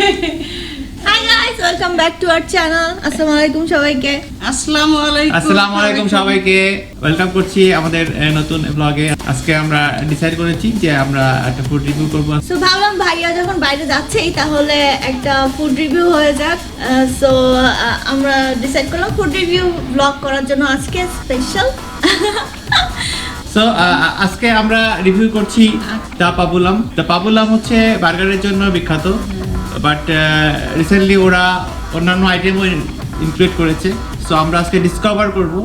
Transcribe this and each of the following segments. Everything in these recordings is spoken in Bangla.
Hi guys, welcome back to our channel. আসসালামু আলাইকুম সবাইকে। আসসালামু আলাইকুম সবাইকে ওয়েলকাম করছি আমাদের নতুন ব্লগে। আজকে আমরা ডিসাইড করেছি যে আমরা একটা ফুড রিভিউ করব। সো ভাবলাম ভাইয়া যখন বাইরে যাচ্ছেই তাহলে একটা ফুড রিভিউ হয়ে যাক। সো আমরা ডিসাইড করলাম ফুড রিভিউ ব্লগ করার জন্য আজকে স্পেশাল। সো আজকে আমরা রিভিউ করছি দা পাবুলাম। দা পাবুলাম হচ্ছে বার্গারের জন্য বিখ্যাত, বাট রিসেন্টলি ওরা অন্যান্য আইটেমও ইনক্লুড করেছে। সো আমরা আজকে ডিসকভার করব,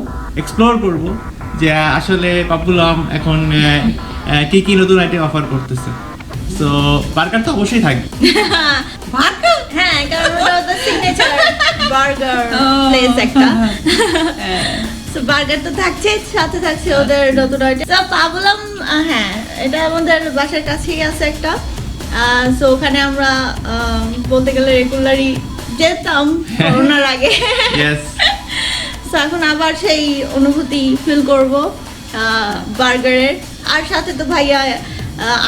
এক্সপ্লোর করব যে আসলে পাবুলাম এখন কি কি নতুন আইটেম অফার করতেছে। সো বার্গার তো অবশ্যই থাকবে। বার্গার? হ্যাঁ, কারণ ওটা তো সিগনেচার বার্গার প্লেস একটা। সো বার্গার তো থাকছে, সাথে থাকছে ওদের নতুন আইটেম। সো পাবুলাম, হ্যাঁ এটা আমাদের বাসার কাছেই আছে একটা। সো ওখানে আমরা বলতে গেলে রেগুলারই যেতাম করোনার আগে। সো এখন আবার সেই অনুভূতি ফিল করব বার্গারের। আর সাথে তো ভাইয়া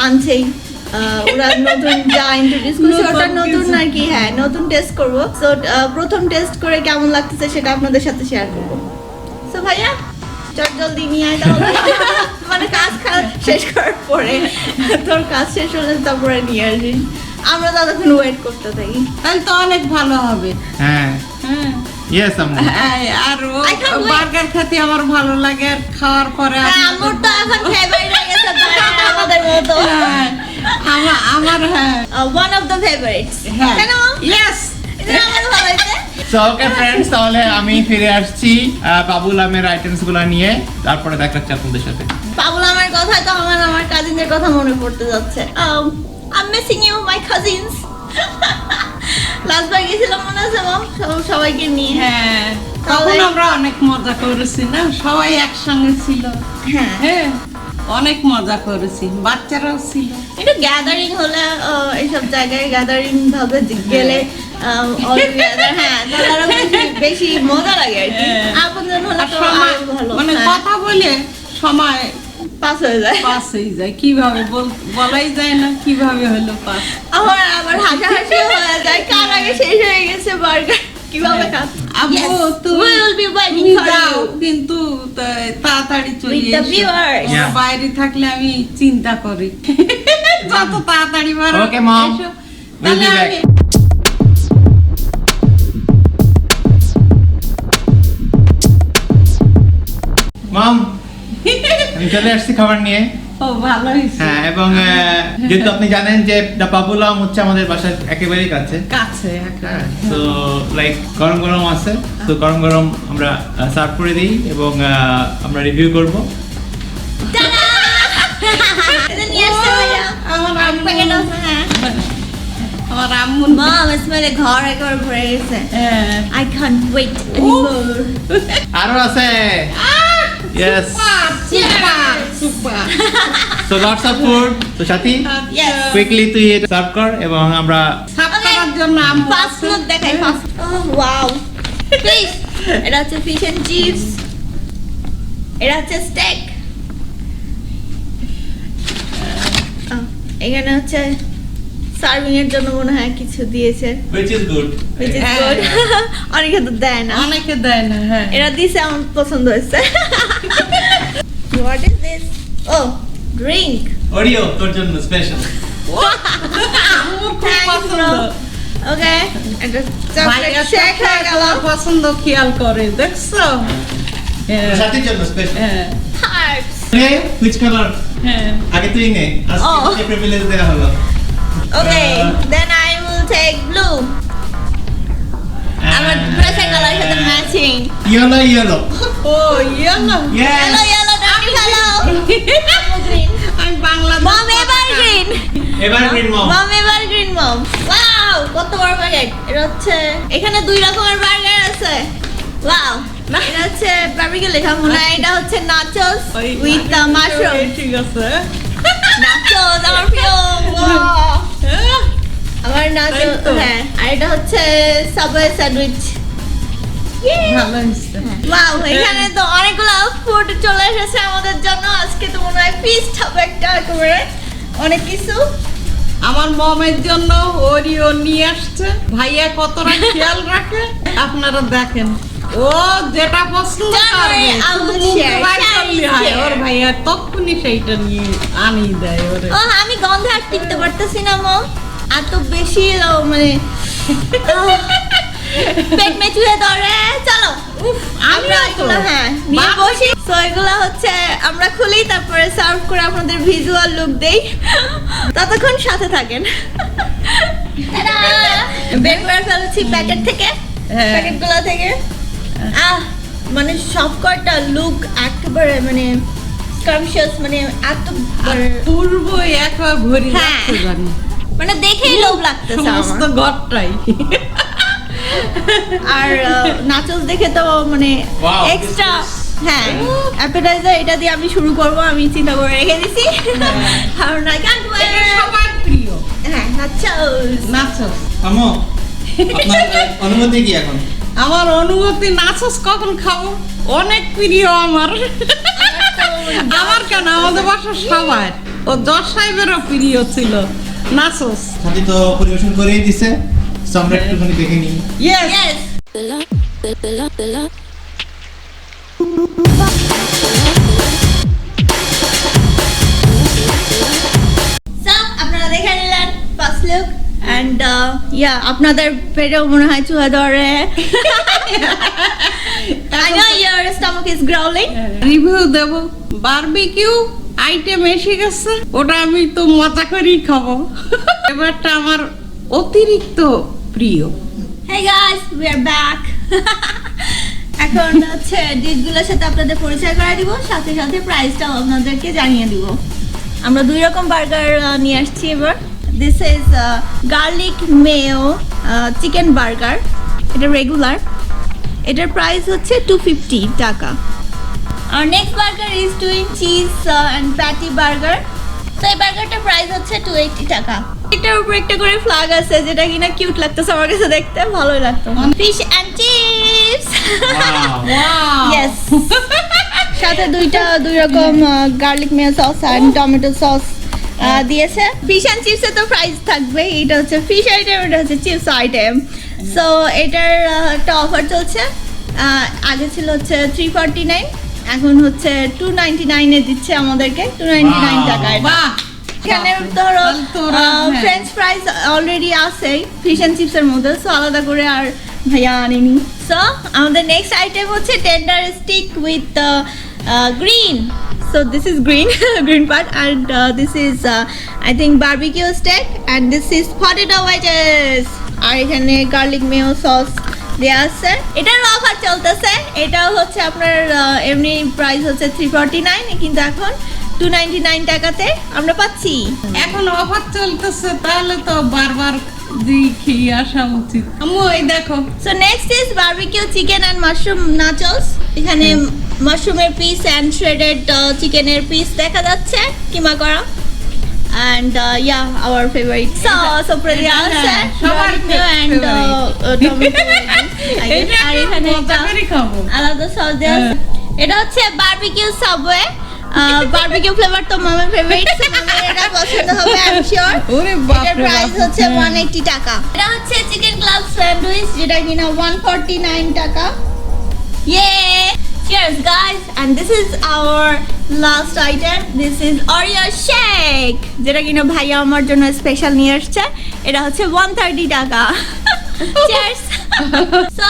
আনছেই, ওরা নতুন যা ইন্ট্রোডিউস করছে ওটা নতুন আর কি। হ্যাঁ, নতুন টেস্ট করব। সো প্রথম টেস্ট করে কেমন লাগতেছে সেটা আপনাদের সাথে শেয়ার করব। সো ভাইয়া চট জলদি নিয়ে আয় তাহলে। মানে কাজ শেষ করার পরে, তোর কাজ শেষ হলে তারপরে নিয়ে আসিস, আমরা ততক্ষণ ওয়েট করতে থাকি। তাহলে তো অনেক ভালো হবে। হ্যাঁ ইয়েস আম্মু। আর বার্গার খেতে আমার ভালো লাগে, আর খাওয়ার পরে আমার তো এখন ফেভারিট হয়ে গেছে বার্গার আমাদের মতো। আমার হ্যাঁ ওয়ান অফ দ্য ফেভারিটস। হ্যাঁ কেন? ইয়েস, এটা আমার ভালো লাগছে। সো ওকে ফ্রেন্ডস, তাহলে আমি ফিরে আসছি পাবুলামের আইটেমস গুলো নিয়ে, তারপরে দেখাচ্ছি আপনাদের সাথে। পাবুলামের কথা তো আমার কাজিনদের কথা মনে পড়তে যাচ্ছে। I'm missing you my cousins. Last বার গেছিলাম মনে আছে মাম সবাইকে নিয়ে। হ্যাঁ তখন আমরা অনেক মজা করেছি না, সবাই একসঙ্গে ছিল। হ্যাঁ হ্যাঁ অনেক মজা করেছি, বাচ্চারাও ছিল। একটু গ্যাদারিং হলে এইসব জায়গায় গ্যাদারিং ভাবে গেলে all together, হ্যাঁ তাহলে আরো বেশি মজা লাগে আর কি। আপনজন হলে তো আরো ভালো, মানে কথা বলে সময় পাস হয়ে যায়। পাস হয়ে যায়, কিভাবে বলাই যায় না কিভাবে হলো পাস। আবার হাসাহাসি হয়ে যায়, কার আগে শেষ হয়ে গেছে বার্গার, কিভাবে খাচ্ছি। আব্বু তুমি will be waiting for যাও, you কিন্তু তাড়াতাড়ি চলে with the এসো। viewers. Yeah. বাইরে থাকলে আমি চিন্তা করি যত তাড়াতাড়ি পারো Okay, Mom. এসো। We'll তাহলে be back. আমি মম, আমি চলে আসছি খাবার নিয়ে। ও ভালো হয়েছে। হ্যাঁ, এবং যেহেতু আপনি জানেন যে দা পাবুলাম হচ্ছে আমাদের বাসার একেবারেই কাছে। কাছে হ্যাঁ, তো লাইক গরম গরম আছে, তো গরম গরম আমরা সার্ভ করে দিই এবং আমরা রিভিউ করব। Ta-da! এটা নিয়ে আসছে ভাইয়া। আমার আম্মু প্যাকেট আছে, হ্যাঁ। আমার আম্মু Mom, it smells like ঘর একবার ভরে গেছে। হ্যাঁ I can't wait anymore. আরো আছে। Yes. Super super. So lots of food. তো সাথী Yes. কুইকলি তুই এটা সার্ভ কর এবং আমরা সাফ করার জন্য আম্মু ফাস্ট ফুড দেখাই, ফাস্ট। Wow, fish. এটা হচ্ছে ফিশ এন্ড চিপস। এটা হচ্ছে স্টেক। এখানে হচ্ছে সার্ভিং এর জন্য মনে হয় কিছু দিয়েছে, which is good. which is হ্যাঁ। good. অনেকে তো দেয় না, অনেকে দেয় না। হ্যাঁ এটা দিছে, আমার পছন্দ হয়েছে। What is this? Oh, drink. Oreo তোর জন্য স্পেশাল। আম্মুর খুব Thanks, পছন্দ। bro. Okay, এটা চকলেট ভাইয়া শেক হয়ে গেল। তোমার পছন্দ খেয়াল করে দেখছো। হ্যাঁ সাথীর জন্য স্পেশাল। হ্যাঁ Hearts. নে which color? হ্যাঁ আগে তুই নে, আজকে Oh. তোকে প্রিভিলেজ দেয়া হলো। Okay, then I will take blue. আমার ড্রেসের কালার সাথে ম্যাচিং। ইয়েলো। ও yellow. Yes. Yellow, dark yellow. Green. আমি বাংলাদেশ Mom, এবার green. এবার গ্রিন মম। Mom, এবার green mom. Wow, কত বড় প্যাকেট। এটা হচ্ছে, এখানে দুই রকমের বার্গার আছে। Wow. এটা হচ্ছে বারবিকিউ লেখা মনে হয়। এটা হচ্ছে নাচোস উইথ দ্য মাশরুম। ঠিক আছে। নাচোস আমার প্রিয়। Wow. আমার নাচোস, তাই তো। হ্যাঁ। আর এটা হচ্ছে সাবওয়ে স্যান্ডউইচ। ভালো হয়েছে। ওয়াও, এখানে তো অনেকগুলো ফুড চলে এসেছে আমাদের জন্য। আজকে তো মনে হয় ফিস্ট হবে একটা, একেবারে অনেক কিছু। আমার মমের জন্য ওরিও নিয়ে আসছে। ভাইয়া কতটা খেয়াল রাখে আপনারা দেখেন। ও যেটা পছন্দ করে I will শুধু মুখে share, বাইর share করলে is হয়। share. ওর ভাইয়া তখনই সেইটা নিয়ে আনি দেয় ওরে। ও আমি গন্ধে আর টিকতে পারতেছি না মো, এত বেশি মানে পেট মেচুয়ে ধরে। চলো আমরা এগুলো হ্যাঁ নিয়ে বসি। তো এগুলো হচ্ছে আমরা খুলি, তারপরে সার্ভ করে আপনাদের ভিজুয়াল লুক দেই। ততক্ষণ সাথে থাকেন। বের করে ফেলছি প্যাকেট থেকে, হ্যাঁ। প্যাকেটগুলো থেকে। মানে সবকটা লুক একেবারে মানে স্কামশিয়াস, মানে এত পূর্ব একবার ভরি হ্যাঁ। যাচ্ছে জানি। মানে দেখেই লোভ লাগতেছে সমস্ত আমার। ঘরটাই। আর নাচস দেখে তো মানে Wow, এক্সট্রা হ্যাঁ অ্যাপেটাইজার এটা দিয়ে আমি শুরু করব, আমি চিন্তা করে রেখে দিছি। কারণ I can't wait. এটা সবার প্রিয়। হ্যাঁ নাচস। নাচস। আমো আপনার অনুমতি কি এখন? আমার অনুভূতি নাচস কখন খাবো অনেক প্রিয় আমার। আমার কেন আমাদের বাসার সবার, ও যশ সাহেবেরও প্রিয় ছিল নাচস। সাথী তো পরিবেশন করেই দিছে, সো আমরা একটুখানি দেখে নিই। Yes Yes. So, আপনারা দেখে নিলেন ফার্স্ট লুক এন্ড আপনাদের পেটেও মনে হয় চুহা ধরে। I know your stomach is growling. Review দেব। বারবিকিউ আইটেম এসে গেছে, ওটা আমি তো মজা করেই খাবো। এবারটা আমার অতিরিক্ত প্রিয়। Hey guys, we are back. এখন হচ্ছে ডিশগুলোর সাথে আপনাদের পরিচয় করায় দিব, সাথে সাথে প্রাইসটাও আপনাদেরকে জানিয়ে দিব। আমরা দুই রকম বার্গার নিয়ে আসছি এবার। This is garlic mayo chicken burger, এটা রেগুলার, এটার প্রাইস হচ্ছে 250 টাকা। আর next burger is twin cheese and patty burger. তো এই বার্গারটার প্রাইস হচ্ছে 280 টাকা। এটার উপর একটা করে ফ্ল্যাগ আছে, যেটা কিনা কিউট লাগতেছে আমার কাছে দেখতে, ভালোই লাগতো। Fish and chips. Wow yes, সাথে দুই রকম garlic mayo sauce and tomato sauce দিয়েছে। ফিশ অ্যান্ড চিপসে তো প্রাইস থাকবে, এটা হচ্ছে ফিশ আইটেম, এটা হচ্ছে চিপস আইটেম। সো এটার একটা অফার চলছে। আগে ছিল হচ্ছে 349, এখন হচ্ছে 299 এ দিচ্ছে আমাদেরকে, 299 টাকায়। বাহ, এখানে ধরো তাহলে তো ওরা, হ্যাঁ। ফ্রেঞ্চ ফ্রাইজ অলরেডি আছে ফিশ অ্যান্ড চিপসের মধ্যে, সো আলাদা করে আর ভাইয়া আনিনি। সো আমাদের নেক্সট আইটেম হচ্ছে tender stick with green. So this is green, green part, and this is I think barbecue steak, and this is potato wedges. আর এখানে গার্লিক মেয়ো সস দেয়া আছে। এটার অফার চলতেছে, এটাও হচ্ছে আপনার এমনি প্রাইস হচ্ছে 349, কিন্তু এখন 299 টাকাতে আমরা পাচ্ছি। এখন অফার চলতেছে, তাহলে তো বারবার খেয়ে আসা উচিত। আম্মু এই দেখো, so next is barbecue chicken and mushroom nachos. এখানে মাশরুমের পিস এন্ড শ্রেডেড চিকেনের পিস দেখা যাচ্ছে কিমা করা, and yeah, our favorite sauce উপরে দেয়া আছে, সবার and টমেটো। এটা আর এখানে মজা করে খাবো। আলাদা সস দেয়া আছে। এটা হচ্ছে বারবিকিউ সাবওয়ে। বারবিকিউ ফ্লেভার তো মামার ফেভারিট, এটা পছন্দ হবে আই এম শিওর। ওরে বাপ এটার রে প্রাইস বাপ। হচ্ছে 180 টাকা। এটা হচ্ছে চিকেন ক্লাব স্যান্ডউইচ, যেটা কিনা 149 টাকা। ইয়ে cheers guys, and this is our last item. This is Oreo shake, যেটা কিনা ভাইয়া আমার জন্য স্পেশাল নিয়ে আসছে। এটা হচ্ছে 130 টাকা। cheers. So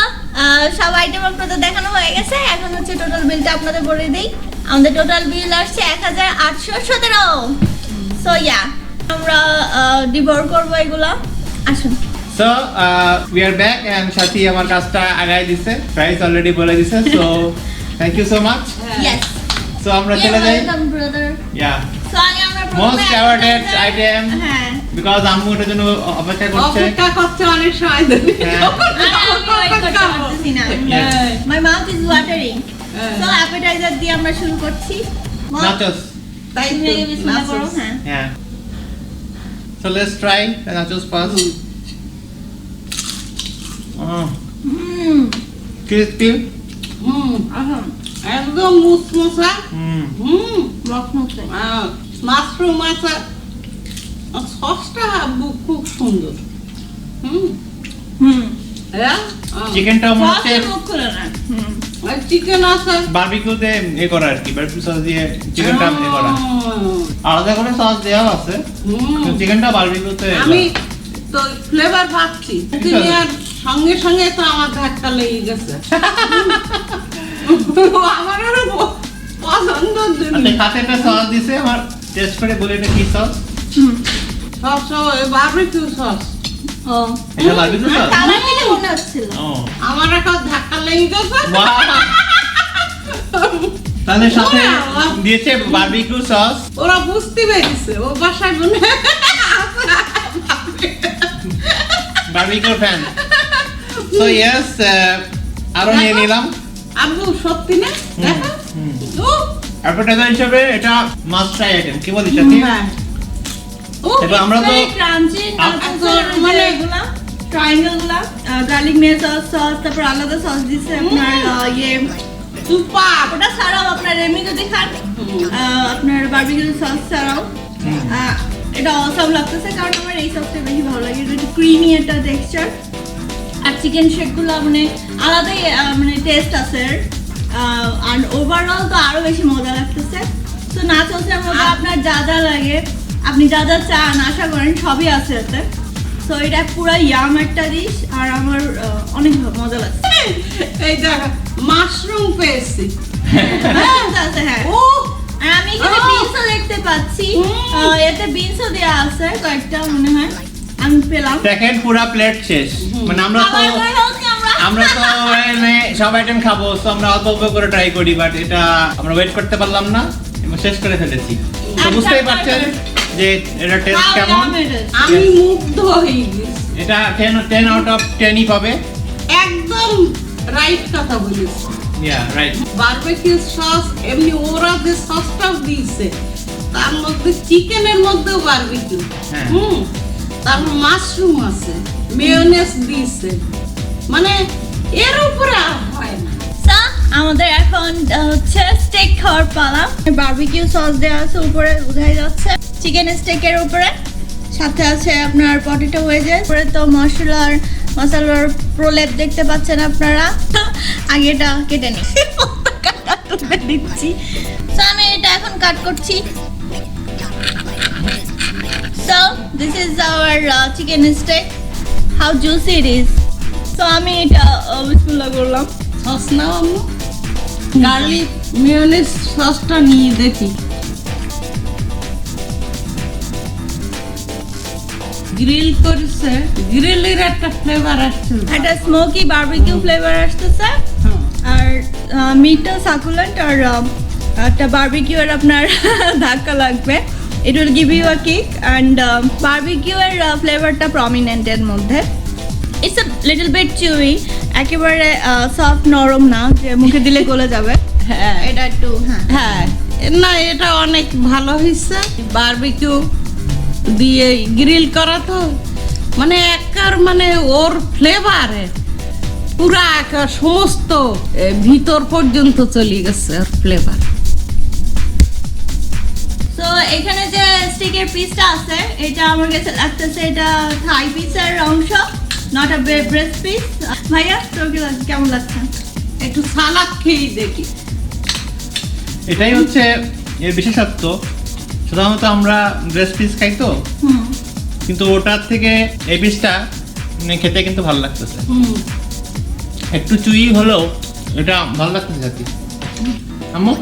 সব আইটেম আপনাদের দেখানো হয়ে গেছে, এখন হচ্ছে টোটাল বিলটা আপনাদের বলে দেই। আমাদের টোটাল বিল আসছে 1817। সো ইয়া, আমরা ডিভোর করবো এগুলো। আসুন। So we are back and Sathi আমার কাজটা আগায় দিছে, প্রাইস অলরেডি বলে দিছে। So thank you so much. Yes. So আমরা চলে যাই। Welcome brother. ইয়া So আগে আমরা মোস্ট অ্যাওয়ার্ডেড আইটেম, হ্যাঁ। বিকজ আম্মু এটার জন্য অপেক্ষা করছে। অপেক্ষা করছে অনেক সময় ধরে। হ্যাঁ। Yes. My mouth is watering. হ্যাঁ। So appetizer দিয়ে আমরা শুরু করছি। নাচোস। তাই তুমি আগে বিসমিল্লাহ করো, নাচস। হ্যাঁ। Yeah. So let's try the nachos first. Crispy. একদম মুসমুসা। Mm. মখমুখে। মাশরুম আছে, সসটা খুব সুন্দর। হুম হুম হ্যাঁ চিকেনটা মনে হচ্ছে সসের মুখ খুলে না। আর চিকেন আছে বারবিকিউতে এ করা আর কি, বারবিকিউ সস দিয়ে চিকেনটা এ করা। আলাদা করে সস দেওয়া আছে, হুম। চিকেনটা বারবিকিউতে। আমি তো ফ্লেভার পাচ্ছি, তুমি আর সঙ্গে সঙ্গে তো আমার ধাক্কা লেগে গেছে। আমার আরো পছন্দ আচ্ছা, কাছে একটা সস দিছে, আমার টেস্ট করে বলে এটা কি সস? Sauce barbecue sauce. ও এটা বারবিকিউ সস? কালার থেকে মনে হচ্ছিল। ও আমার এখন ধাক্কা লেগে গেছে। বাহ! তাহলে সাথে দিয়েছে বারবিকিউ সস। ওরা বুঝতে পেরেছে, ও বাসায় মনে বারবিকিউ ফ্যান। সো ইয়েস, আরো নিয়ে নিলাম। আব্বু সত্যি না দেখো অ্যাপেটাইজার হিসেবে এটা মাস্ট ট্রাই আইটেম, কি বলিস সাথী? এবার আমরা তো ক্রাঞ্চি মানে- মানে এগুলা ট্রায়াঙ্গেল গুলা গার্লিক মেয় সস, তারপর আলাদা সস দিছে আপনার ইয়ে সুপার। ওটা ছাড়াও আপনার এমনি যদি খান আপনার বারবিকিউ সস ছাড়াও এটা অসাম লাগতেছে, কারণ আমার এই সসটা বেশি ভালো লাগে, এটা একটু ক্রিমি একটা টেক্সচার। আর চিকেন শেকগুলো মানে আলাদাই মানে টেস্ট আছে, আর ওভারঅল তো আরো বেশি মজা লাগতেছে। তো নাচোসের মধ্যে আপনার যা যা লাগে, আপনি যা যা চান আশা করেন সবই আছে এতে। তো এটা পুরো ইয়াম একটা ডিশ, আর আমার অনেক মজা লাগছে। এই দেখো মাশরুম পেয়েছি। আছে, হ্যাঁ। ও আর আমি এখানে বিনসও দেখতে পাচ্ছি, এতে বিনসও দেয়া আছে কয়েকটা মনে হয় আমি পেলাম। সেকেন্ড পুরো প্লেট শেষ, মানে আমরা তো খাবার মনে হচ্ছে আমরা তো মানে সব আইটেম খাবো, তো আমরা অল্প অল্প করে ট্রাই করি, বাট এটা আমরা ওয়েট করতে পারলাম না এবং শেষ করে ফেলেছি। তো বুঝতেই পারছেন যে এটা টেস্ট কেমন। আমি মুগ্ধ হয়ে গেছি। এটা 10 আউট অফ 10ই পাবে। একদম রাইট কথা বলিস। Yeah right. বারবিকিউ সস এমনি ওরা যে সসটাও দিয়েছে, তার মধ্যে চিকেনের মধ্যেও বারবিকিউ, হ্যাঁ। তারপর মাশরুম আছে, মেয়োনেজ দিয়েছে, মানে এর উপরে আর হয় না। আমাদের এখন হচ্ছে স্টেক খাওয়ার পালা। বারবিকিউ সস দেওয়া আছে উপরে, বোঝাই যাচ্ছে চিকেন স্টেকের উপরে, সাথে আছে আপনার পটেটো ওয়েজেস, উপরে তো মশলার প্রলেপ দেখতে পাচ্ছেন আপনারা। আগে এটা কেটে নিই, তুলে দিচ্ছি। তো আমি এটা এখন কাট করছি। So this is our chicken steak. How juicy it is. So আমি এটা বিসমিল্লাহ করলাম। সস নাও আম্মু, গার্লিক মেয়োনেজ সসটা নিয়ে দেখি। গ্রিল করেছে, গ্রিলের একটা ফ্লেভার আসছে। একটা স্মোকি বারবিকিউ ফ্লেভার আসতেছে, আর মিটটা সাকুলেন্ট, আর একটা বারবিকিউ এর আপনার ধাক্কা লাগবে। It will give you a kick, and barbecue এর ফ্লেভারটা প্রমিনেন্ট এর মধ্যে। It's a little bit chewy, একেবারে সফট নরম না যে মুখে দিলে গলে যাবে। হ্যাঁ এটা একটু হ্যাঁ, না এটা অনেক ভালো হয়েছে। বারবিকিউ দিয়ে গ্রিল করা তো মানে একার মানে ওর ফ্লেভারে পুরা একা সমস্ত ভিতর পর্যন্ত চলে গেছে ওর ফ্লেভার। তো এখানে যে স্টিকের পিসটা আছে, এটা আমার কাছে লাগতেছে এটা থাই পিসের অংশ, নট আ ব্রেস্ট পিস। ভাইয়া তোর কি লাগছে, কেমন লাগছে? একটু সালাদ খেয়ে দেখি। এটাই হচ্ছে এর বিশেষত্ব। সাধারণত আমরা ব্রেস্ট পিস খাই তো, কিন্তু ওটার থেকে এই পিসটা খেতে কিন্তু ভালো লাগতেছে। একটু চুই হলেও এটা ভালো লাগতেছে সাথী। আম্মু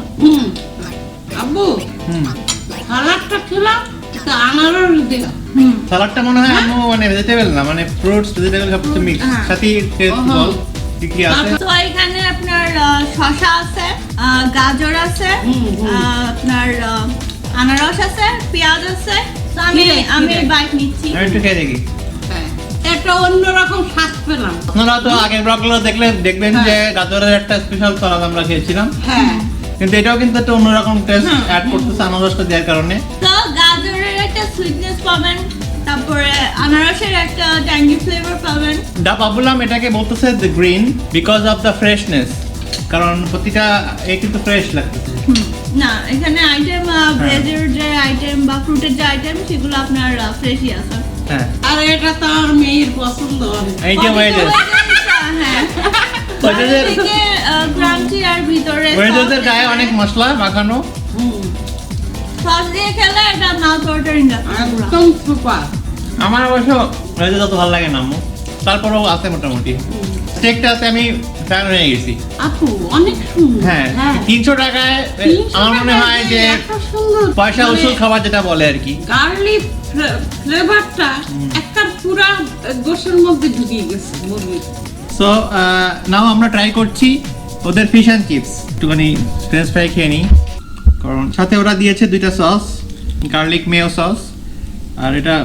আব্বু হুম সালাদটা খেলাম, তো আনারস দিলাম। সালাডটা মনে হয় আম্মু মানে ভেজিটেবল না, মানে ফ্রুটস ভেজিটেবল সব কিছু মিক্স। হ্যাঁ। সাথী টেস্ট বল কি কি আছে? তো এখানে আপনার শসা আছে, গাজর আছে, আপনার আনারস আছে, পেঁয়াজ আছে। তো আমি বাইট নিচ্ছি। আমি একটু খেয়ে দেখি। একটা অন্যরকম স্বাদ পেলাম। আপনারা তো আগের ব্লগগুলো দেখবেন যে গাজরের একটা স্পেশাল সালাদ আমরা খেয়েছিলাম, হ্যাঁ কিন্তু এটাও কিন্তু একটা অন্যরকম টেস্ট অ্যাড করতেছে আনারসটা দেওয়ার কারণে। তো গাজরের একটা সুইটনেস পাবেন, তারপরে আনারসের একটা ট্যাঙ্গি ফ্লেভার পাবেন। দা পাবুলাম এটাকে বলতেছে the green because of the freshness, কারণ প্রতিটা কিন্তু ফ্রেশ লাগতেছে। না এখানে আইটেম ভেজের যে আইটেম বা ফ্রুটের যে আইটেম সেগুলো আপনার ফ্রেশই আছে। হ্যাঁ আর এটা তো আমার মেয়ের পছন্দ হবে। এই যে ওয়েজেস, হ্যাঁ ওয়েজেসের ক্রাঞ্চি আর ভিতরে ওয়েজেসের গায়ে অনেক মশলা মাখানো। সস দিয়ে খেলে এটা মাউথ ওয়াটারিং লাগে। একদম সুপার। আমার অবশ্য ওয়েজেস অত ভালো লাগে না আম্মু, তারপরেও আছে মোটামুটি। স্টেকটাতে আমি ফ্যান হয়ে গেছি। আপু অনেক সুন্দর। হ্যাঁ 300 টাকায় আমার মনে হয় যে পয়সা উসুল খাবার যেটা বলে আর কি। গার্লিক ফ্লেভারটা একটা পুরা গোশের মধ্যে ঢুকিয়ে গেছে মুরগির। সো নাও আমরা ট্রাই করছি ওদের ফিশ অ্যান্ড চিপস। একটুখানি ফ্রেঞ্চ ফ্রাই খেয়ে নিই, কারণ সাথে ওরা দিয়েছে 2টা সস, গার্লিক মেয়ো সস আর এটা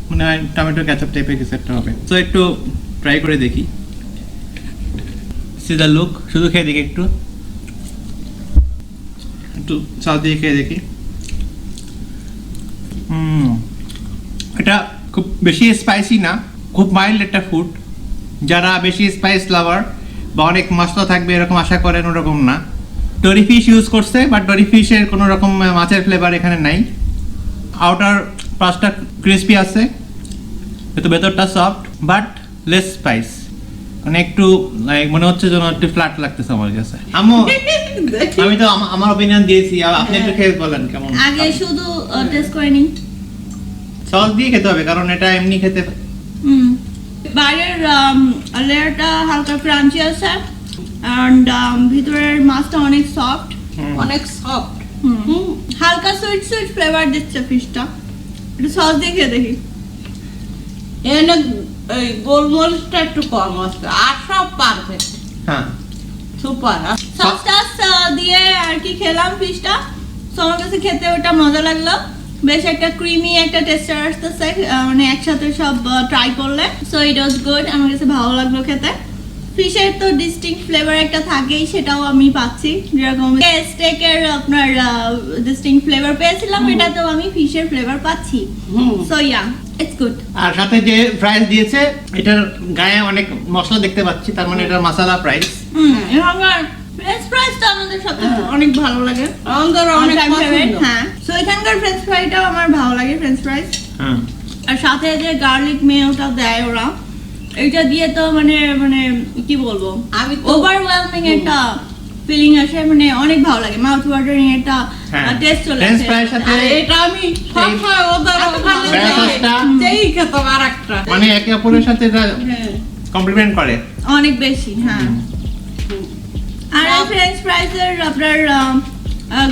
মনে হয় টমেটো ক্যাচাপ টাইপের কিছু একটা হবে। সো একটু ট্রাই করে দেখি। সি দ্য লুক, শুধু খেয়ে দেখি, একটু একটু সস দিয়ে খেয়ে দেখি। এটা খুব বেশি স্পাইসি না, খুব মাইল্ড একটা ফুড। যারা বেশি স্পাইস লাভার বা অনেক মশলা থাকবে এরকম আশা করেন ওরকম না। ডরি ফিশ ইউজ করছে, বাট ডরি ফিশের কোনো রকম মাছের ফ্লেভার এখানে নাই। আউটার পাঁচটা ক্রিস্পি আছে, কিন্তু ভেতরটা সফট বাট লেস স্পাইস। মানে একটু লাইক মনে হচ্ছে যেন একটু ফ্ল্যাট লাগতেছে আমার কাছে। আম্মু আমি তো আমার অপিনিয়ন দিয়েছি, আপনি একটু খেয়ে বলেন কেমন। আগে শুধু টেস্ট করে নিন। সস দিয়ে খেতে হবে কারণ এটা এমনি খেতে। বাইরের লেয়ারটা হালকা ক্রাঞ্চি আছে এন্ড ভিতরের মাছটা অনেক সফট, অনেক সফট। হালকা সুইট সুইট ফ্লেভার দিচ্ছে ফিশটা। একটু সস দিয়ে খেয়ে দেখি। এনে এই গোলমরিচটা একটু কম আছে আর সব পারফেক্ট। হ্যাঁ সুপার। সসটা দিয়ে আর কি খেলাম ফিশটা, তো আমার কাছে খেতে ওটা মজা লাগলো। বেশ একটা ক্রিমি একটা টেক্সচার আসতেছে মানে একসাথে সব ট্রাই করলে। সো ইট ওয়াজ গুড, আমার কাছে ভালো লাগলো খেতে। ফিশের তো ডিস্টিংক্ট ফ্লেভার একটা থাকেই, সেটাও আমি পাচ্ছি। যেরকম স্টেকের আপনার ডিস্টিংক্ট ফ্লেভার পেয়েছিলাম, এটাতেও আমি ফিশের ফ্লেভার পাচ্ছি। So yeah it's good. আর সাথে যে ফ্রাইস দিয়েছে এটার গায়ে অনেক মশলা দেখতে পাচ্ছি, তার মানে এটা মশলা ফ্রাইস। এখানকার ফ্রেঞ্চ ফ্রাইসটা আমাদের সাথে অনেক ভালো লাগে, আমাদের অনেক ফেভারিট। পছন্দ। হ্যাঁ, সো এখানকার ফ্রেঞ্চ ফ্রাইটাও আমার ভালো লাগে, ফ্রেঞ্চ ফ্রাইস। হ্যাঁ আর সাথে যে গার্লিক মেয়োটা দেয় ওরা, এটা দিয়ে তো মানে মানে কি বলবো, আমি তো ওভারওয়েলমিং একটা ফিলিং আসে, মানে অনেক ভালো লাগে, মাউথ ওয়াটারিং একটা টেস্ট চলে ফ্রেঞ্চ আসে। ফ্রাইয়ের সাথে আর এটা আমি সবসময় ওদের ওখানে ফ্রাইসটা যেই খেতাম আর একটা। মানে একে অপরের সাথে এটা হ্যাঁ। কমপ্লিমেন্ট করে অনেক বেশি। হ্যাঁ, আর এই ফ্রেঞ্চ ফ্রাইসের আপনার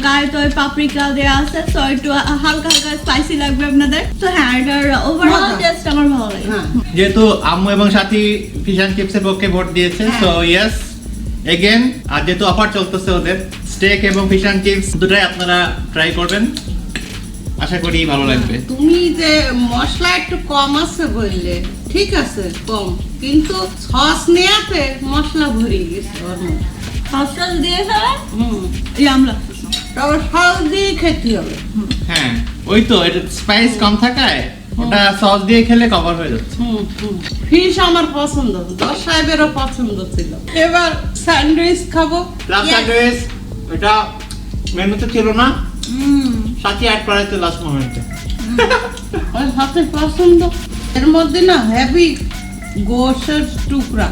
গায়ে তো পাপরিকা দেওয়া আছে, তো একটু হালকা হালকা স্পাইসি লাগবে আপনাদের। তো হ্যাঁ, এটার ওভারঅল টেস্ট আমার ভালো লাগে। হ্যাঁ। যেহেতু আম্মু এবং সাথী ফিশ অ্যান্ড চিপসের পক্ষে ভোট দিয়েছে, সো ইয়েস এগেন। আর যেহেতু অফার চলতেছে ওদের স্টেক এবং ফিশ অ্যান্ড চিপস দুটাই আপনারা ট্রাই করবেন, আশা করি ভালো লাগবে। তুমি যে মশলা একটু কম আছে বললে, ঠিক আছে কম, কিন্তু সস নেয়াতে মশলা ভরে গেছে ওর মধ্যে। সস দিয়ে ফেলে হুম, ইয়াম লাগতেছে। তবে সস দিয়ে খেতে হবে। হ্যাঁ ওই তো, এটা স্পাইস কম থাকায় ওটা সস দিয়ে খেলে কভার হয়ে যাচ্ছে। ফিশ আমার পছন্দ, দশ সাহেবেরও পছন্দ ছিল। এবার স্যান্ডউইচ খাবো। Last Yes. স্যান্ডউইচ এটা মেনুতে ছিল না, সাথী অ্যাড করাইতে লাস্ট মোমেন্টে। ওর হাতে পছন্দ। এর মধ্যে না হেভি গোশের টুকরা।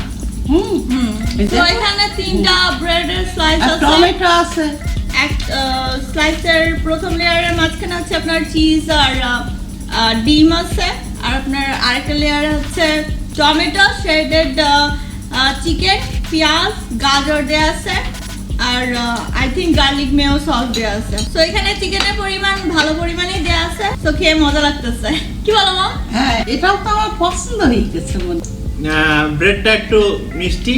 তো এখানে 3টা ব্রেডের স্লাইস আর আছে। টমেটো আছে। এক স্লাইসের প্রথম লেয়ারের মাঝখানে হচ্ছে আপনার চিজ আর ডিম আছে, আর আপনার আরেকটা লেয়ারে হচ্ছে টমেটো, শ্রেডেড চিকেন, পেঁয়াজ, গাজর দেয়া আছে, আর I think garlic mayo sauce দেয়া আছে। তো এখানে চিকেনের পরিমাণ ভালো পরিমাণেই দেয়া আছে, তো খেয়ে মজা লাগতেছে। কি বলো মা? হ্যাঁ, এটাও তো আমার পছন্দ হয়ে গেছে মনে। ব্রেডটা একটু মিষ্টি,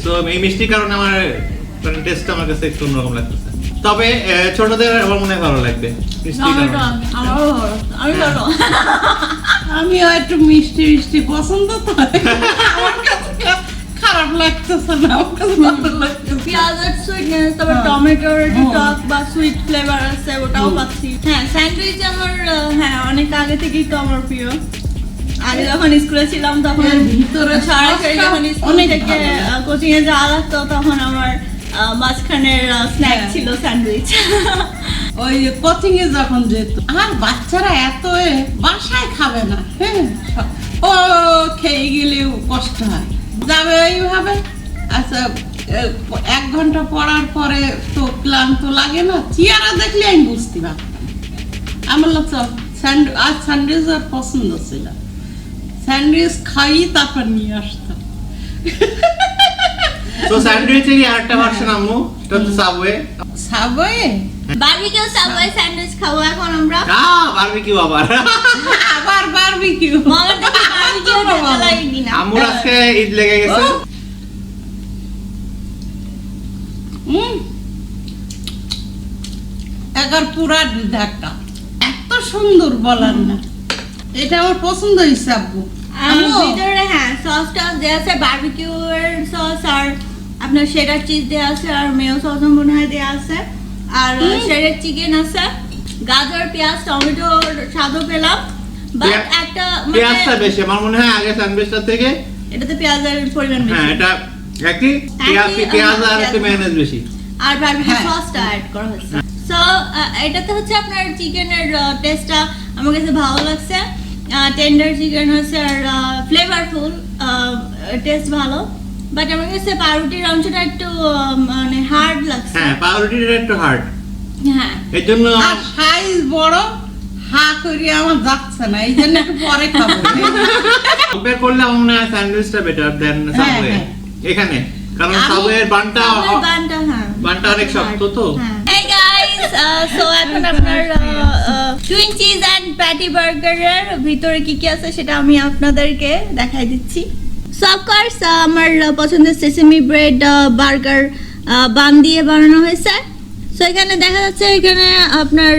তো এই মিষ্টির কারণে আমার মানে টেস্টটা আমার কাছে একটু অন্যরকম লাগতেছে। তবে ছোটদের আমার মনে হয় ভালো লাগবে মিষ্টির কারণে। আমারও ভালো লাগছে। আমি ভালো। আমিও একটু মিষ্টি মিষ্টি পছন্দ তো। আমার কাছে খারাপ লাগতেছে না, আমার কাছে ভালো লাগতেছে। পেঁয়াজের সুইটনেস, তারপর টমেটোর টক বা সুইট ফ্লেভার আছে, ওটাও পাচ্ছি। হ্যাঁ, স্যান্ডউইচ আমার হ্যাঁ অনেক আগে থেকেই তো আমার প্রিয়। আগে যখন স্কুলে ছিলাম তখন এর ভিতরে সরাসরি যখন স্কুল অনেক থেকে ভালো। কোচিং এ যাওয়া লাগতো, তখন আমার মাঝখানের স্ন্যাক হ্যাঁ। ছিল স্যান্ডউইচ। ওই কোচিং এ যখন যেত আর বাচ্চারা এত বাসায় খাবে না, হ্যাঁ ও খেয়ে গেলেও কষ্ট হয়, যাবে এইভাবে। আচ্ছা 1 ঘন্টা পড়ার পরে তো ক্লান্ত লাগে না, চেয়ারা দেখলে আমি বুঝতে পারতাম। আমার লোক আজ স্যান্ডউইচ আর পছন্দ ছিল, স্যান্ডউইচ খাই তারপর নিয়ে আসতাম। তো স্যান্ডউইচেরই আরেকটা ভার্সন আম্মু, সেটা হচ্ছে subway. Subway barbecue subway sandwich খাবো এখন আমরা। বারবিকিউ আবার আবার বারবিকিউ, মামার কাছে বারবিকিউ খেতে লাগে কিনা। আম্মুর আজকে ঈদ লেগে গেছে। একবার পুরা ধাক্কা, এত সুন্দর বলার না। এটা আমার পছন্দ হয়েছে আব্বু। ভিতরে হ্যাঁ সসটা দেওয়া আছে, বারবিকিউ এর সস আর আপনার শেডার চিজ দেওয়া আছে আর মেয়ো সস মনে হয় দেওয়া আছে আর শেডার চিকেন আছে, গাজর পেঁয়াজ টমেটোর স্বাদও পেলাম। বাট একটা পেঁয়াজটা বেশি আমার মনে হয় আগে স্যান্ডউইচটা থেকে। এটাতে পেঁয়াজের পরিমাণ হ্যাঁ বেশি এটা একই পেঁয়াজ আর একটু মেয়োনেজ বেশি। আর বারবিকিউ হ্যাঁ। সসটা অ্যাড করা হয়েছে। সো এটাতে হচ্ছে আপনার চিকেনের টেস্টটা আমার কাছে ভালো লাগছে, টেন্ডার চিকেন হচ্ছে আর ফ্লেভারফুল, টেস্ট ভালো। বাট আমার কাছে পাউরুটির অংশটা একটু মানে হার্ড লাগছে। হ্যাঁ পাউরুটিটা একটু হার্ড, হ্যাঁ এর জন্য আর সাইজ বড়, হা করে আমার যাচ্ছে না, এই জন্য একটু পরে খাবো। কম্পেয়ার করলে আমার মনে হয় স্যান্ডউইচটা বেটার দেন সাবওয়ে হ্যাঁ। এখানে, কারণ সাবওয়ের বানটা বানটা অনেক শক্ত তো। Hey guys, so এখন আপনার টুইন চিজ এন্ড প্যাটি বার্গারের ভিতরে কি কি আছে সেটা আমি আপনাদেরকে দেখাই দিচ্ছি। সো অফ কোর্স আমার পছন্দের সেসেমি ব্রেড বার্গার বান দিয়ে বানানো হয়েছে। সো এখানে দেখা যাচ্ছে এখানে আপনার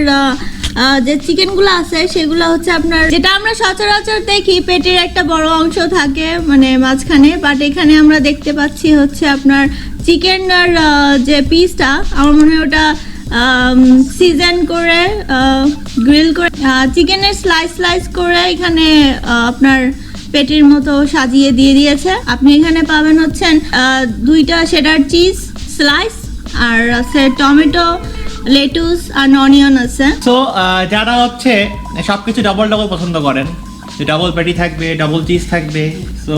যে চিকেনগুলো আছে সেগুলো হচ্ছে আপনার যেটা আমরা সচরাচর দেখি পেটের একটা বড় অংশ থাকে মানে মাঝখানে, বাট এখানে আমরা দেখতে পাচ্ছি হচ্ছে আপনার চিকেনের যে পিসটা আমার মনে হয় ওটা সিজন করে গ্রিল করে চিকেনের স্লাইস করে এখানে আপনার পেটির মতো সাজিয়ে দিয়ে দিয়েছে। আপনি এখানে পাবেন হচ্ছেন 2টা শেডার চিজ স্লাইস আর আছে টমেটো, লেটুস আর অনিয়ন আছে। সো যারা হচ্ছে সবকিছু ডাবল পছন্দ করেন, যে ডাবল প্যাটি থাকবে, ডাবল চিজ থাকবে, so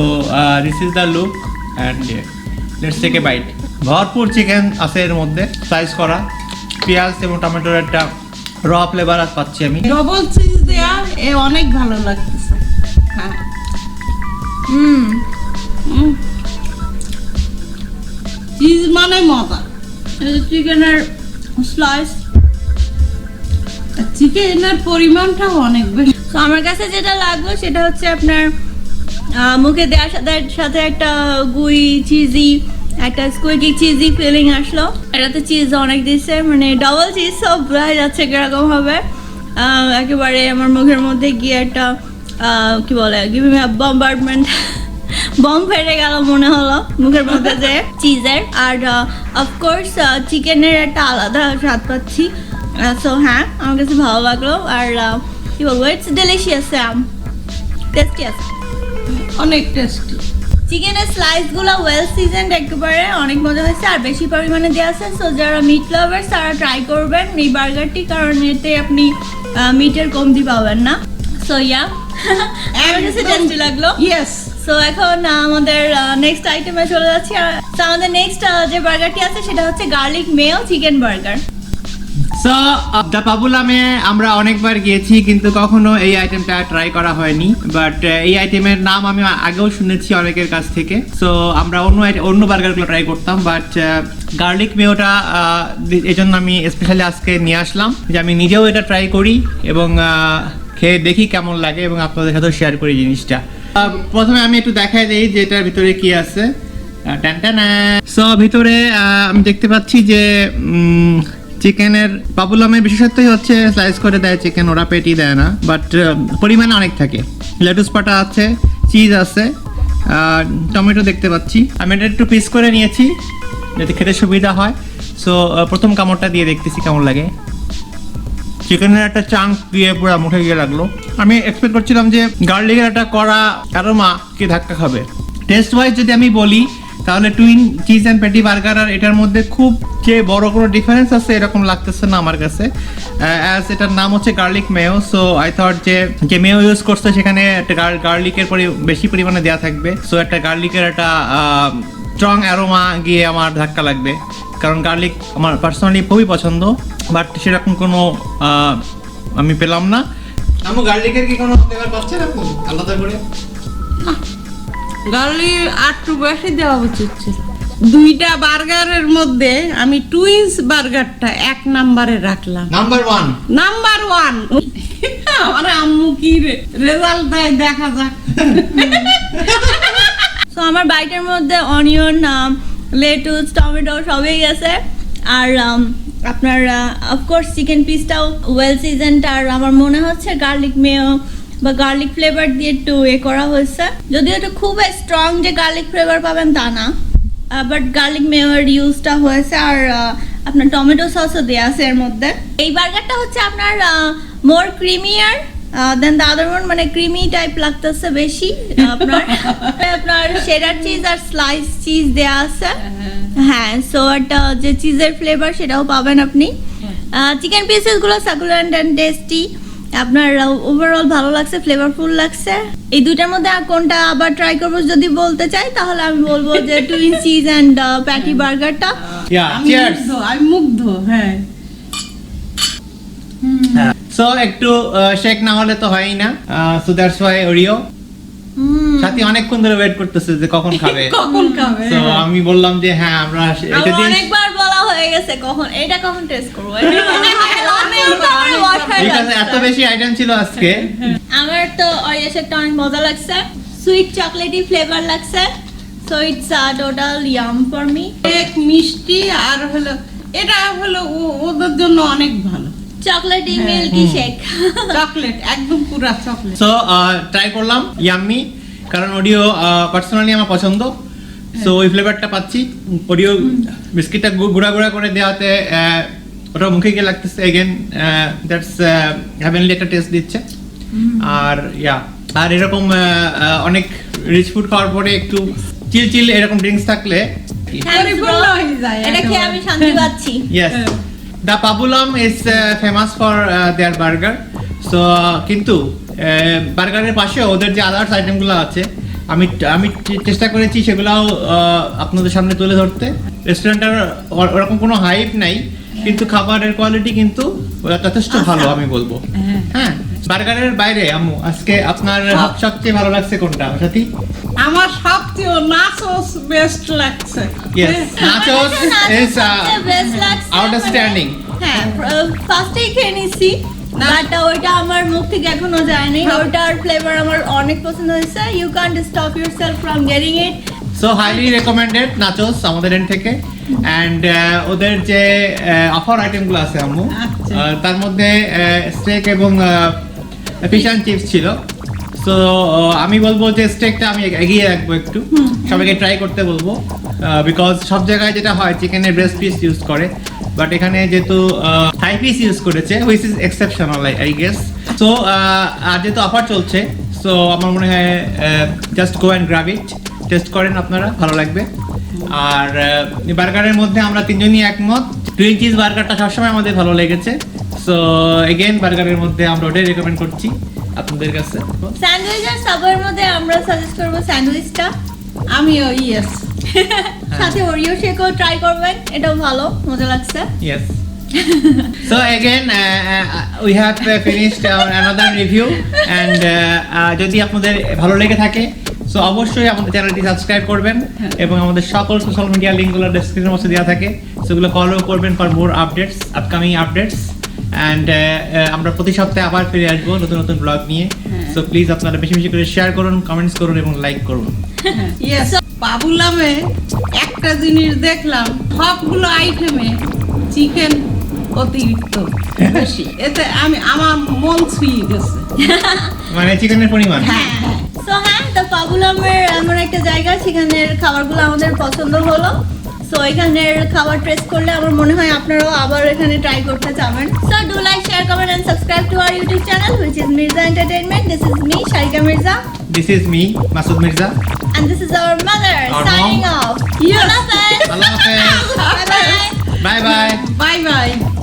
this is the look and let's take a bite. ভরপুর চিকেন আছে এর মধ্যে, স্লাইস করা পেঁয়াজ এবং টমেটোর একটা র ফ্লেভার পাচ্ছি আমি। ডবল চিজ দেয়া এ অনেক ভালো লাগতেছে। হ্যাঁ চিজ মানে মজা। চিকেনের স্লাইস, চিকেনের পরিমাণটাও অনেক বেশি। তো আমার কাছে যেটা লাগলো সেটা হচ্ছে আপনার মুখে দেওয়ার সাথে সাথে একটা গুই চিজি, একটা স্কুইকি চিজি ফিলিং আসলো। এটাতে চিজ অনেক দিচ্ছে, মানে ডবল চিজ সব বোঝা যাচ্ছে কিরকম হবে। একেবারে আমার মুখের মধ্যে গিয়ে একটা কি বলে বম্বার্ডমেন্ট বম ফেটে গেল মনে হলো মুখের মধ্যে যে চিজের। আর অফকোর্স চিকেনের একটা আলাদা স্বাদ পাচ্ছি। সো হ্যাঁ আমার কাছে ভালো লাগলো। আর কি বলবো, ইটস ডেলিশিয়াস, টেস্টি আছে, অনেক টেস্টি। চিকেনের স্লাইসগুলো ওয়েল সিজনড, একেবারে অনেক মজা হয়েছে আর বেশি পরিমাণে দেওয়া আছে। সো যারা মিট লাভার্স তারা ট্রাই করবেন এই বার্গারটি, কারণ এতে আপনি মিটের কমতি পাবেন না। সো ইয়া আমার কাছে টেস্টি লাগলো। ইয়েস। সো এখন আমাদের নেক্সট আইটেমে চলে যাচ্ছি। তো আমাদের নেক্সট যে বার্গারটি আছে সেটা হচ্ছে garlic mayo chicken burger. So the পাবুলামে আমরা অনেকবার গিয়েছি কিন্তু কখনো এই আইটেমটা ট্রাই করা হয়নি, বাট এই আইটেমের নাম আমি আগেও শুনেছি অনেকের কাছ থেকে। সো আমরা অন্য বার্গারগুলো ট্রাই করতাম, বাট গার্লিক মেয়োটা এই জন্য আমি স্পেশালি আজকে নিয়ে আসলাম যে আমি নিজেও এটা ট্রাই করি এবং খেয়ে দেখি কেমন লাগে এবং আপনাদের সাথেও শেয়ার করি জিনিসটা। প্রথমে আমি একটু দেখাই দিই যে এটার ভিতরে কি আছে। সো ভিতরে আমি দেখতে পাচ্ছি যে চিকেনের পাবুলামের বিশেষত্বই হচ্ছে স্লাইস করে দেয় চিকেন, ওরা পেটি দেয় না, বাট পরিমাণে অনেক থাকে। লেটুস পাতা আছে, চিজ আছে, টমেটো দেখতে পাচ্ছি। আমি এটা একটু পিস করে নিয়েছি যাতে খেতে সুবিধা হয়। সো প্রথম কামড়টা দিয়ে দেখতেছি কেমন লাগে। চিকেনের একটা চাঙ্ক দিয়ে পুরো মুখে গিয়ে লাগলো। আমি এক্সপেক্ট করছিলাম যে গার্লিকের একটা কড়া অ্যারোমা কে ধাক্কা খাবে। টেস্ট ওয়াইজ যদি আমি বলি তাহলে twin cheese and patty burger আর এটার মধ্যে খুব যে বড় কোনো ডিফারেন্স আছে এরকম লাগতেছে না আমার কাছে, অ্যাজ এটার নাম হচ্ছে garlic Mayo. So I thought যে মেয়ো ইউজ করছে সেখানে একটা গার্লিকের বেশি পরিমাণে দেওয়া থাকবে, সো একটা গার্লিকের একটা স্ট্রং অ্যারোমা গিয়ে আমার ধাক্কা লাগবে, কারণ গার্লিক আমার পার্সোনালি খুবই পছন্দ, বাট সেরকম কোনো আমি পেলাম না। আমি গার্লিকের কি কোনো ফ্লেভার পাচ্ছেন আপনি আলাদা করে? গার্লিক আর একটু বেশি দেওয়া উচিত ছিল। দুইটা বার্গারের মধ্যে আমি টুইন্স বার্গারটা 1 নম্বরে রাখলাম, নাম্বার 1। নাম্বার 1। আমার আম্মু কি রেজাল্ট দেয় দেখা যাক। সো আমার বাইটের মধ্যে অনিয়ন, লেটুস, টমেটো সবই গেছে, আর আপনার অফকোর্স চিকেন পিসটাও ওয়েল সিজনড, আর আমার মনে হচ্ছে গার্লিক মেয়ো বা গার্লিক ফ্লেভার দিয়ে একটু করা হয়েছে, যদিও এটা খুব স্ট্রং যে গার্লিক ফ্লেভার পাবেন তা না, বাট গার্লিক মেয়োর ইউজটা হয়েছে, আর আপনার টমেটো সসও দেওয়া আছে এর মধ্যে। এই বার্গারটা হচ্ছে আপনার মোর ক্রিমিয়ার দেন দ্য আদার ওয়ান, মানে ক্রিমি টাইপ লাগতেছে বেশি। আপনার শেডার চিজ আর স্লাইস চিজ দেয়া আছে, হ্যাঁ, সো একটা যে চিজের ফ্লেভার সেটাও পাবেন আপনি। চিকেন পিসেস গুলো সাকুলেন্ট এন্ড টেস্টি, আপনার ওভারঅল ভালো লাগছে, ফ্লেভারফুল লাগছে। এই দুইটার মধ্যে কোনটা আবার ট্রাই করবো যদি বলতে চাই, তাহলে আমি বলবো যে টুইন চিজ এন্ড প্যাটি বার্গারটা। আমি মুগ্ধ, হ্যাঁ। সো একটু শেক না হলে তো হয়ই না, সো দ্যাটস ওয়াই ওরিও। সাথী অনেকক্ষণ ধরে ওয়েট করতেছে যে কখন খাবে। তো আমি বললাম যে হ্যাঁ আমরা এটা দিয়ে, অনেকবার বলা হয়ে গেছে কখন টেস্ট করব। এত বেশি আইটেম ছিল আজকে। আমার তো অরিও শেকটা অনেক মজা লাগছে, সুইট চকলেটি ফ্লেভার লাগছে, so it's total yum for me. এক মিষ্টি আর হলো এটা হলো ওদের জন্য অনেক ভালো, চকলেটি মিল্কি শেক, চকলেট একদম পুরা চকলেট। সো ট্রাই করলাম, ইয়াম্মি, কারণ ওডিও পার্সোনালি আমার পছন্দ, সো ওই ফ্লেভারটা পাচ্ছি। ওডিও বিস্কিটটা গুঁড়া গুঁড়া করে দেওয়াতে ওটা মুখে গিয়ে লাগতেছে, এগেন দ্যাটস হ্যাভেনলি একটা টেস্ট দিচ্ছে। আর আর এরকম অনেক রিচ ফুড খাওয়ার পরে একটু চিল চিল এরকম ড্রিঙ্কস থাকলে এটা খেয়ে আমি শান্তি পাচ্ছি। Yes, the Pabulum is famous for their burger. So কিন্তু বার্গারের পাশে ওদের যে আদার্স আইটেমগুলো আছে আমি চেষ্টা করেছি সেগুলাও আপনাদের সামনে তুলে ধরতে। রেস্টুরেন্টের ওরকম কোনো হাইপ নাই, কিন্তু খাবারের কোয়ালিটি কিন্তু যথেষ্ট ভালো আমি বলবো। হ্যাঁ, বার্গারের বাইরে আম্মু আজকে আপনার সবচেয়ে ভালো লাগছে কোনটা সাথী? আমার সবচেয়ে নাচোস বেস্ট লাগছে। Yes, nachos is outstanding. হ্যাঁ, ফার্স্টেই খেয়ে নিছি, বাট ওইটা আমার মুখ থেকে এখনো যায়নি, ওইটার ফ্লেভার আমার অনেক পছন্দ হয়েছে। You can't stop yourself from getting it, so highly recommended nachos আমাদের এন্ড থেকে। অ্যান্ড ওদের যে অফার আইটেমগুলো আছে আম্মু, তার মধ্যে স্টেক এবং ফিশ অ্যান্ড চিপস ছিল। সো আমি বলবো যে স্টেকটা আমি এগিয়ে রাখবো, একটু সবাইকে ট্রাই করতে বলবো, বিকজ সব জায়গায় যেটা হয় চিকেনের ব্রেস্ট পিস ইউজ করে, বাট এখানে যেহেতু থাই পিস ইউজ করেছে, which is exceptional I guess. So আর যেহেতু অফার চলছে, সো আমার মনে হয় just go and grab it, taste করেন আপনারা, ভালো লাগবে। আর বার্গারের মধ্যে আমরা তিনজনই একমত, টুইন চিজ বার্গারটা সবসময় আমাদের ভালো লেগেছে। সো এগেইন বার্গারের মধ্যে আমরা ওটাই রেকমেন্ড করছি আপনাদের কাছে। স্যান্ডউইচ আর সাবওয়ের মধ্যে আমরা সাজেস্ট করব স্যান্ডউইচটা। আমিও ইয়েস, সাথে ওরিও শেকও ট্রাই করবেন, এটাও ভালো, মজা লাগছে। Yes. So again, we have finished another review, and যদি আপনাদের ভালো লেগে থাকে, সো অবশ্যই আমাদের চ্যানেলটি সাবস্ক্রাইব করবেন এবং আমাদের সকল সোশ্যাল মিডিয়া লিঙ্কগুলো ডেসক্রিপশনের মধ্যে দেওয়া থাকে, সেগুলো ফলো করবেন for more updates, upcoming updates. And আমরা প্রতি সপ্তাহে আবার ফিরে আসবো নতুন নতুন ব্লগ নিয়ে। সো প্লিজ আপনারা বেশি বেশি করে শেয়ার করুন, কমেন্টস করুন এবং লাইক করুন। ইয়েস, পাবুলামে একটা জিনিস দেখলাম, সবগুলো আইটেমে চিকেন অতিরিক্ত বেশি, এতে আমার মন ছুঁয়ে গেছে, মানে চিকেনের পরিমাণ। সো হ্যাঁ, তো পাবুলামের এমন একটা জায়গা, সেখানের খাবারগুলো আমাদের পছন্দ হলো। সো এখানের খাবার টেস্ট করলে আমার মনে হয় আপনারাও আবার এখানে ট্রাই করতে চাবেন। So do like, share, comment and subscribe to our YouTube channel which is Mirza Entertainment. This is me, Sharika Mirza, This is me, Masood Mirza. and this is our mother Our signing mom. off. Allah Hafiz. Allah Hafiz. Bye bye. Bye bye. Bye bye.